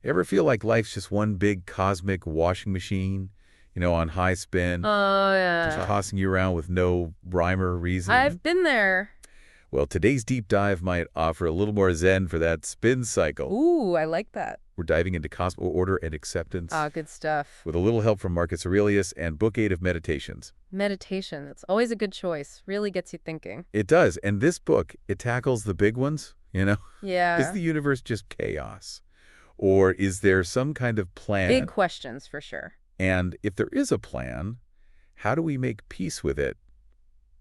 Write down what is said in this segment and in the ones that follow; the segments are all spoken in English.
Ever feel like life's just one big cosmic washing machine, on high spin, Oh, just yeah. tossing you around with no rhyme or reason? I've been there. Well, today's deep dive might offer a little more zen for that spin cycle. Ooh, I like that. We're diving into cosmic order and acceptance Ah, good stuff. with a little help from Marcus Aurelius and Book 8 of Meditations. Meditation. It's always a good choice. Really gets you thinking. It does, and this book, it tackles the big ones. Is Yeah. the universe just chaos? Or is there some kind of Big plan? questions for sure. And if there is a plan, how do we make peace with it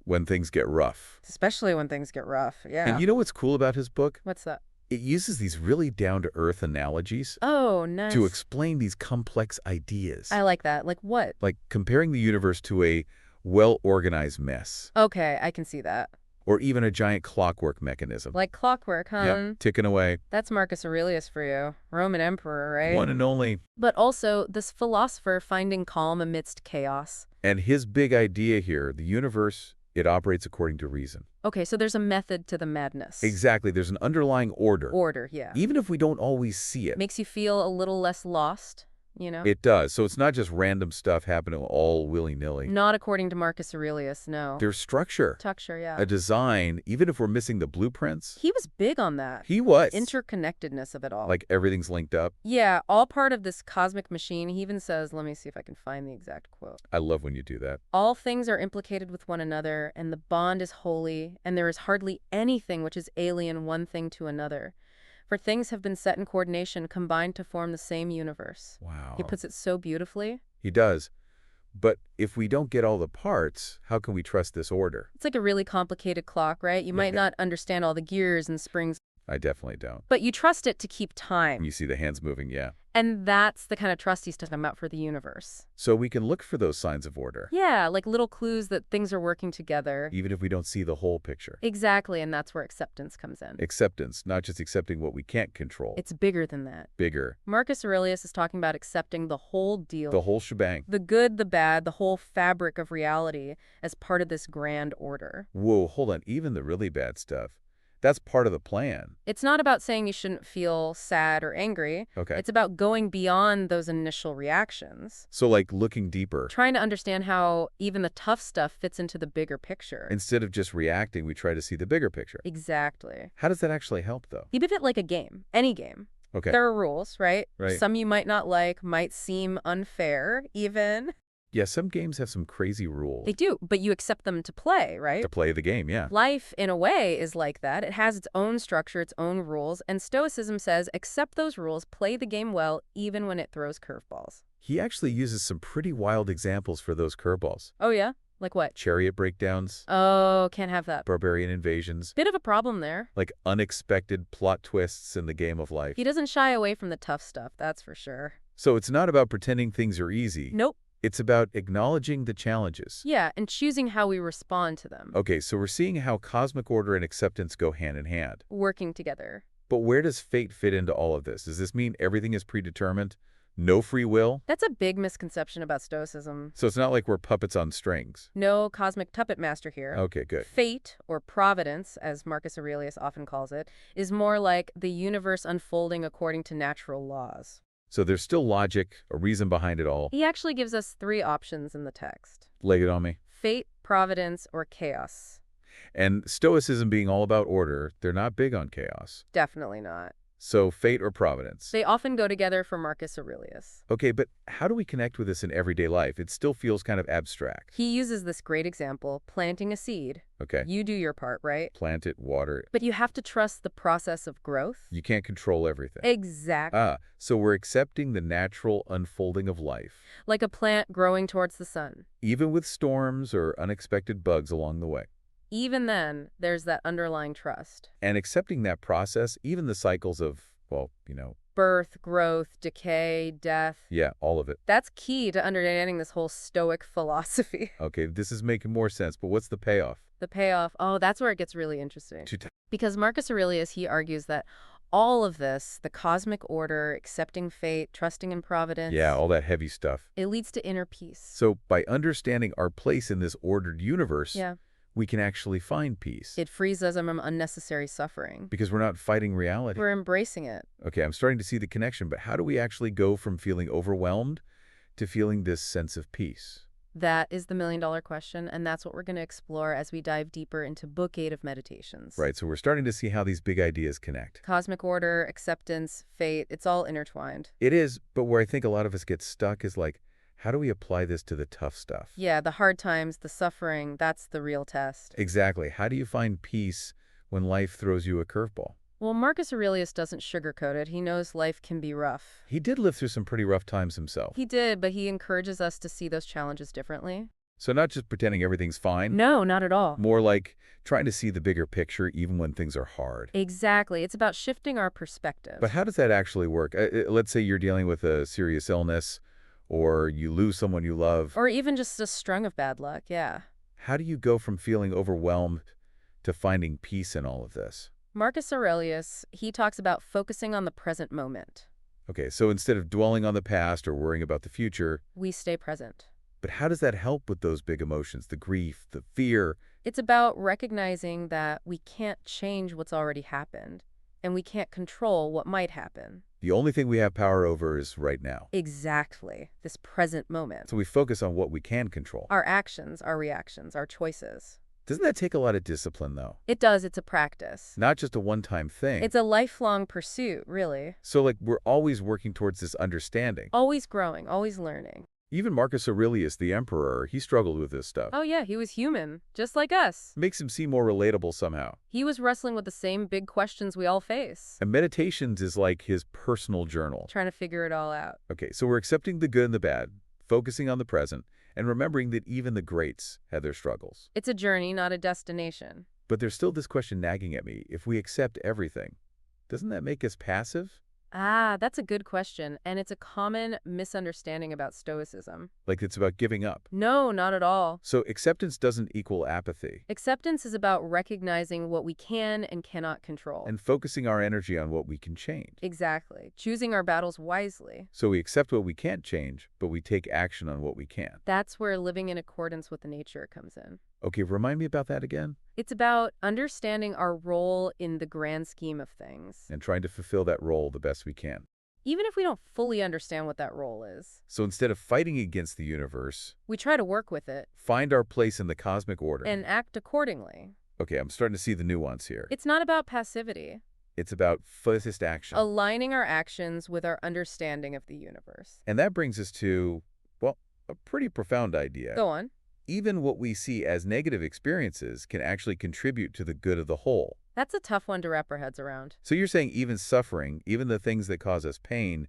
when things get rough? Especially when things get rough. And Yeah. you know what's cool about his book? What's that? It uses these really down-to-earth analogies Oh, to nice. explain these complex ideas, I like that. Like what? like comparing the universe to a well-organized mess, Okay, I can see that. or even a giant clockwork mechanism. Like clockwork, huh? Yep, ticking away. That's Marcus Aurelius for you. Roman emperor, right? One and only. But also, this philosopher finding calm amidst chaos. And his big idea here, the universe, it operates according to reason. Okay, so there's a method to the madness. Exactly. There's an underlying order. Order, yeah. Even if we don't always see it. Makes you feel a little less lost, you know? It does. So it's not just random stuff happening all willy-nilly. Not according to Marcus Aurelius, no. There's structure, Structure, yeah. a design, even if we're missing the blueprints. He was big on that. He was. Interconnectedness of it all. Like everything's linked up. Yeah, all part of this cosmic machine. He even says, let me see if I can find the exact quote. I love when you do that. All things are implicated with one another, and the bond is holy, and there is hardly anything which is alien one thing to another. For things have been set in coordination, combined to form the same universe. Wow. He puts it so beautifully. He does. But if we don't get all the parts, how can we trust this order? It's like a really complicated clock, right? You might not understand all the gears and springs, I definitely don't. but you trust it to keep time. You see the hands moving, yeah. And that's the kind of trust he's talking about for the universe. So we can look for those signs of order, Yeah, like little clues that things are working together. even if we don't see the whole picture. Exactly, and that's where acceptance comes in. Acceptance, not just accepting what we can't control. It's bigger than that. Bigger. Marcus Aurelius is talking about accepting the whole deal. The whole shebang. The good, the bad, the whole fabric of reality as part of this grand order. Whoa, hold on. Even the really bad stuff. That's part of the plan. It's not about saying you shouldn't feel sad or angry. Okay. It's about going beyond those initial reactions. So like looking deeper. Trying to understand how even the tough stuff fits into the bigger picture. Instead of just reacting, we try to see the bigger picture. Exactly. How does that actually help, though? Think of it like a game. Any game. Okay. There are rules, right? Right. Some you might not like, might seem unfair, even. Yeah, some games have some crazy rules. They do, but you accept them to play, right? To play the game, yeah. Life, in a way, is like that. It has its own structure, its own rules, and Stoicism says accept those rules, play the game well, even when it throws curveballs. He actually uses some pretty wild examples for those curveballs. Oh, yeah? Like what? Chariot breakdowns, Oh, can't have that. barbarian invasions, Bit of a problem there. like unexpected plot twists in the game of life. He doesn't shy away from the tough stuff, that's for sure. So it's not about pretending things are easy. Nope. It's about acknowledging the challenges. Yeah, and choosing how we respond to them. Okay, so we're seeing how cosmic order and acceptance go hand in hand. Working together. But where does fate fit into all of this? Does this mean everything is predetermined? No free will? That's a big misconception about Stoicism. So it's not like we're puppets on strings. No cosmic puppet master here. Okay, good. Fate, or providence, as Marcus Aurelius often calls it, is more like the universe unfolding according to natural laws. So there's still logic, a reason behind it all. He actually gives us 3 options in the text. Lay it on me. Fate, providence, or chaos. And Stoicism being all about order, they're not big on chaos. Definitely not. So fate or providence. They often go together for Marcus Aurelius. Okay, but how do we connect with this in everyday life? It still feels kind of abstract. He uses this great example, planting a seed. Okay. You do your part, right? Plant it, water it. But you have to trust the process of growth. You can't control everything. Exactly. So we're accepting the natural unfolding of life, Like a plant growing towards the sun. even with storms or unexpected bugs along the way. Even then, there's that underlying trust. And accepting that process, even the cycles of, well, Birth, growth, decay, death. yeah, all of it. That's key to understanding this whole Stoic philosophy. Okay, this is making more sense, but what's the payoff? The payoff, oh, that's where it gets really interesting. To t- Because Marcus Aurelius, he argues that all of this, the cosmic order, accepting fate, trusting in providence, Yeah, all that heavy stuff. it leads to inner peace. So by understanding our place in this ordered universe, Yeah. we can actually find peace. It frees us from unnecessary suffering. Because we're not fighting reality. We're embracing it. Okay, I'm starting to see the connection, but how do we actually go from feeling overwhelmed to feeling this sense of peace? That is the million-dollar question, and that's what we're going to explore as we dive deeper into Book 8 of Meditations. Right, so we're starting to see how these big ideas connect. Cosmic order, acceptance, fate, it's all intertwined. It is, but where I think a lot of us get stuck is like, how do we apply this to the tough stuff? Yeah, the hard times, the suffering, that's the real test. Exactly. How do you find peace when life throws you a curveball? Well, Marcus Aurelius doesn't sugarcoat it. He knows life can be rough. He did live through some pretty rough times himself. He did, but he encourages us to see those challenges differently. So not just pretending everything's fine. No, not at all. More like trying to see the bigger picture even when things are hard. Exactly. It's about shifting our perspective. But how does that actually work? Let's say you're dealing with a serious illness, or you lose someone you love. Or even just a strung of bad luck, yeah. How do you go from feeling overwhelmed to finding peace in all of this? Marcus Aurelius, he talks about focusing on the present moment. Okay, so instead of dwelling on the past or worrying about the future, We stay present. but how does that help with those big emotions, the grief, the fear? It's about recognizing that we can't change what's already happened, and we can't control what might happen. The only thing we have power over is right now. Exactly. This present moment. So we focus on what we can control. Our actions, our reactions, our choices. Doesn't that take a lot of discipline, though? It does. It's a practice. Not just a one-time thing. It's a lifelong pursuit, really. So, like, we're always working towards this understanding. Always growing, always learning. Even Marcus Aurelius, the emperor, he struggled with this stuff. Oh yeah, he was human, just like us. Makes him seem more relatable somehow. He was wrestling with the same big questions we all face. And meditations is like his personal journal. Trying to figure it all out. Okay, so we're accepting the good and the bad, focusing on the present, and remembering that even the greats had their struggles. It's a journey, not a destination. But there's still this question nagging at me. If we accept everything, doesn't that make us passive? Ah, that's a good question, and it's a common misunderstanding about Stoicism. Like it's about giving up. No, not at all. So acceptance doesn't equal apathy. Acceptance is about recognizing what we can and cannot control. And focusing our energy on what we can change. Exactly. Choosing our battles wisely. So we accept what we can't change, but we take action on what we can. That's where living in accordance with nature comes in. Okay, remind me about that again. It's about understanding our role in the grand scheme of things, And trying to fulfill that role the best we can. even if we don't fully understand what that role is. So instead of fighting against the universe, We try to work with it find our place in the cosmic order. and act accordingly. Okay, I'm starting to see the nuance here. It's not about passivity, It's about focused action. aligning our actions with our understanding of the universe. And that brings us to, well, a pretty profound idea. Go on. Even what we see as negative experiences can actually contribute to the good of the whole. That's a tough one to wrap our heads around. So you're saying even suffering, even the things that cause us pain,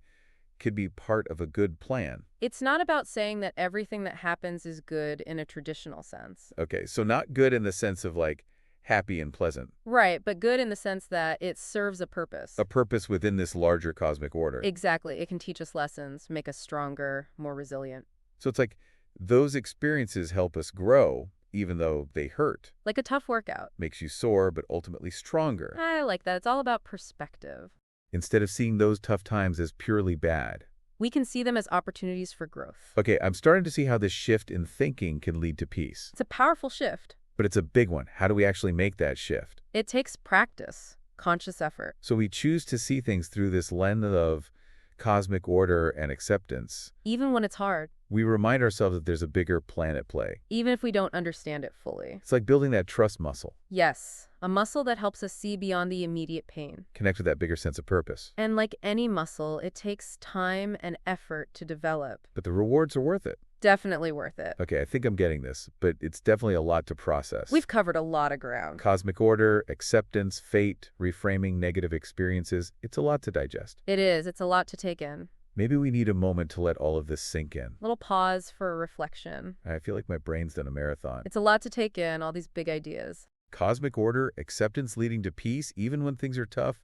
could be part of a good plan. It's not about saying that everything that happens is good in a traditional sense. Okay, so not good in the sense of like happy and pleasant. Right, but good in the sense that it serves a purpose. A purpose within this larger cosmic order. Exactly. It can teach us lessons, make us stronger, more resilient. So it's like those experiences help us grow, even though they hurt. Like a tough workout. Makes you sore, but ultimately stronger. I like that. It's all about perspective. Instead of seeing those tough times as purely bad. We can see them as opportunities for growth. Okay, I'm starting to see how this shift in thinking can lead to peace. It's a powerful shift. But it's a big one. How do we actually make that shift? It takes practice, conscious effort. So we choose to see things through this lens of cosmic order and acceptance. Even when it's hard, We remind ourselves that there's a bigger plan at play. even if we don't understand it fully. It's like building that trust muscle. Yes, a muscle that helps us see beyond the immediate pain. Connect with that bigger sense of purpose. And like any muscle, it takes time and effort to develop. But the rewards are worth it. Definitely worth it. Okay, I think I'm getting this, but it's definitely a lot to process. We've covered a lot of ground. Cosmic order, acceptance, fate, reframing negative experiences. It's a lot to digest. It is. It's a lot to take in. Maybe we need a moment to let all of this sink in. Little pause for reflection. I feel like my brain's done a marathon. It's a lot to take in, all these big ideas. Cosmic order, acceptance leading to peace, even when things are tough.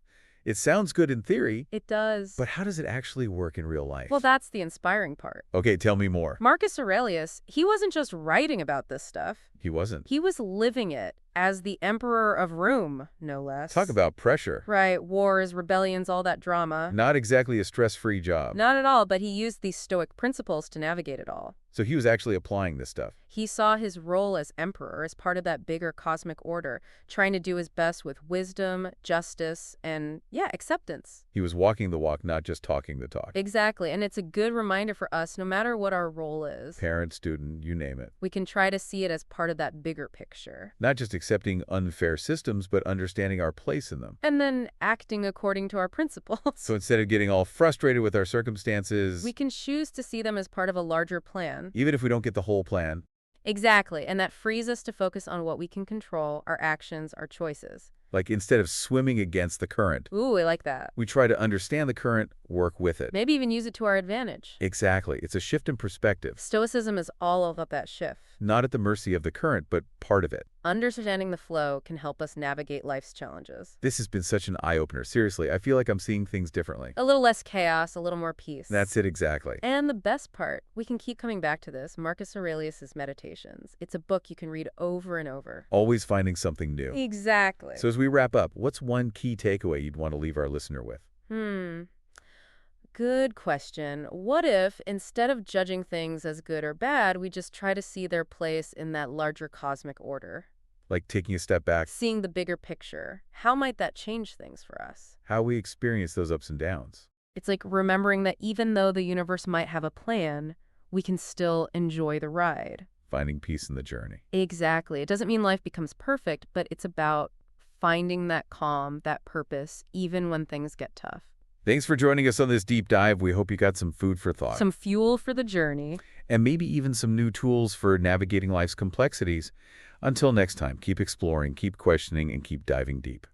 It sounds good in theory, It does. but how does it actually work in real life? Well, that's the inspiring part. Okay, tell me more. Marcus Aurelius, he wasn't just writing about this stuff. He wasn't. He was living it, as the emperor of Rome, no Talk less. about pressure. Right, wars, rebellions, all that drama. Not exactly a stress-free job. Not at all, but he used these Stoic principles to navigate it all. So he was actually applying this stuff. He saw his role as emperor as part of that bigger cosmic order, trying to do his best with wisdom, justice, and, yeah, acceptance. He was walking the walk, not just talking the talk. Exactly, and it's a good reminder for us, no matter what our role is, Parent, student, you name it. we can try to see it as part of that bigger picture. Not just accepting unfair systems, but understanding our place in them. And then acting according to our principles. So instead of getting all frustrated with our circumstances, We can choose to see them as part of a larger plan. even if we don't get the whole plan, Exactly, and that frees us to focus on what we can control, our actions, our choices. like instead of swimming against the current, Ooh, I like that. we try to understand the current, work with it. Maybe even use it to our advantage. Exactly. It's a shift in perspective. Stoicism is all about that shift. Not at the mercy of the current, but part of it. Understanding the flow can help us navigate life's challenges. This has been such an eye-opener. Seriously, I feel like I'm seeing things differently. A little less chaos, a little more peace. That's it exactly. And the best part, we can keep coming back to this, Marcus Aurelius' Meditations. It's a book you can read over and over. Always finding something new. Exactly. So as we wrap up, what's one key takeaway you'd want to leave our listener with? Good question. What if, instead of judging things as good or bad, we just try to see their place in that larger cosmic order? Like taking a step back, Seeing the bigger picture. How might that change things for us? how we experience those ups and downs. It's like remembering that even though the universe might have a plan, we can still enjoy the ride. Finding peace in the journey. Exactly. It doesn't mean life becomes perfect, but it's about finding that calm, that purpose, even when things get tough. Thanks for joining us on this deep dive. We hope you got some food for thought. Some fuel for the journey. And maybe even some new tools for navigating life's complexities. Until next time, keep exploring, keep questioning, and keep diving deep.